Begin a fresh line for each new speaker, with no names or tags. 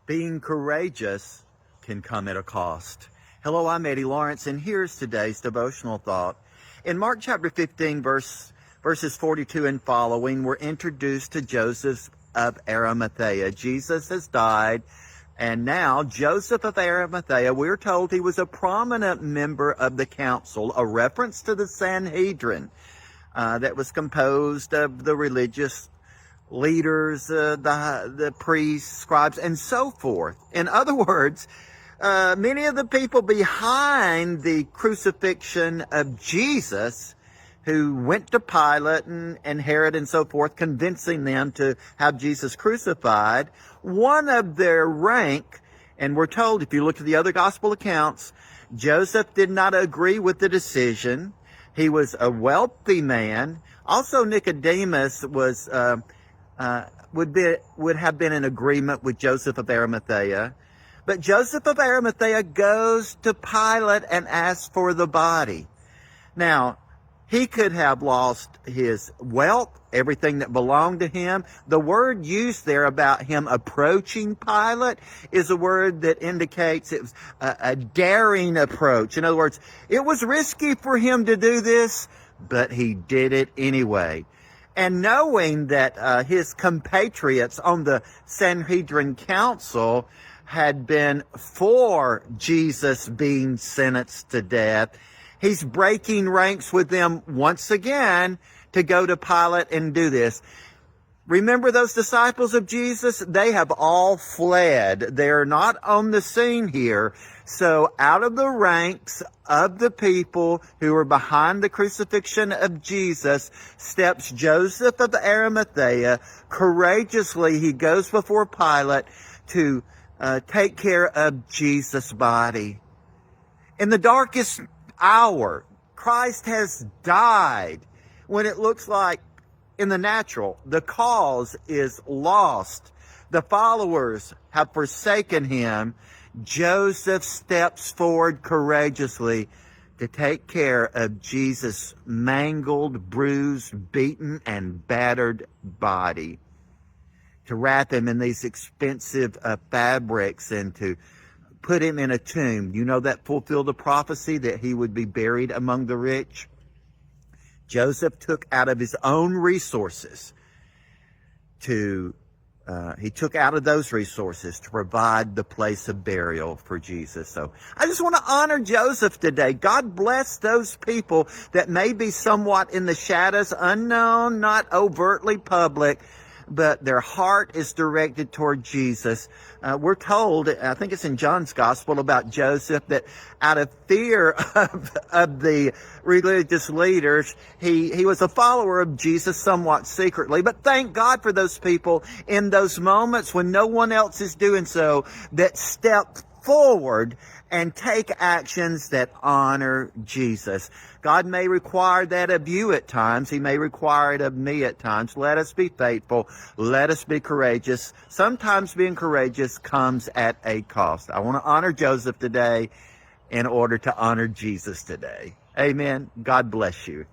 Being courageous can come at a cost. Hello, I'm Eddie Lawrence, and here's today's devotional thought. In Mark chapter 15, verses 42 and following, we're introduced to Joseph of Arimathea. Jesus has died, and now Joseph of Arimathea, we're told he was a prominent member of the council, a reference to the Sanhedrin that was composed of the religious leaders, the priests, scribes, and so forth. In other words, many of the people behind the crucifixion of Jesus, who went to Pilate and Herod and so forth, convincing them to have Jesus crucified, one of their rank, and we're told, if you look at the other gospel accounts, Joseph did not agree with the decision. He was a wealthy man. Also, Nicodemus was would have been in agreement with Joseph of Arimathea. But Joseph of Arimathea goes to Pilate and asks for the body. Now, he could have lost his wealth, everything that belonged to him. The word used there about him approaching Pilate is a word that indicates it was a daring approach. In other words, it was risky for him to do this, but he did it anyway. And knowing that his compatriots on the Sanhedrin Council had been for Jesus being sentenced to death, he's breaking ranks with them once again to go to Pilate and do this. Remember those disciples of Jesus? They have all fled. They're not on the scene here. So out of the ranks of the people who were behind the crucifixion of Jesus steps Joseph of Arimathea. Courageously, he goes before Pilate to take care of Jesus' body. In the darkest hour, Christ has died. When it looks like in the natural, the cause is lost, the followers have forsaken him, Joseph steps forward courageously to take care of Jesus' mangled, bruised, beaten, and battered body, to wrap him in these expensive fabrics and to put him in a tomb. You know that fulfilled the prophecy that he would be buried among the rich? Joseph took out of his own resources to provide the place of burial for Jesus. So I just want to honor Joseph today. God bless those people that may be somewhat in the shadows, unknown, not overtly public, but their heart is directed toward Jesus. We're told, I think it's in John's Gospel, about Joseph, that out of fear of the religious leaders, he was a follower of Jesus somewhat secretly. But thank God for those people in those moments when no one else is doing so, that step forward and take actions that honor Jesus. God may require that of you at times. He may require it of me at times. Let us be faithful. Let us be courageous. Sometimes being courageous comes at a cost. I want to honor Joseph today in order to honor Jesus today. Amen. God bless you.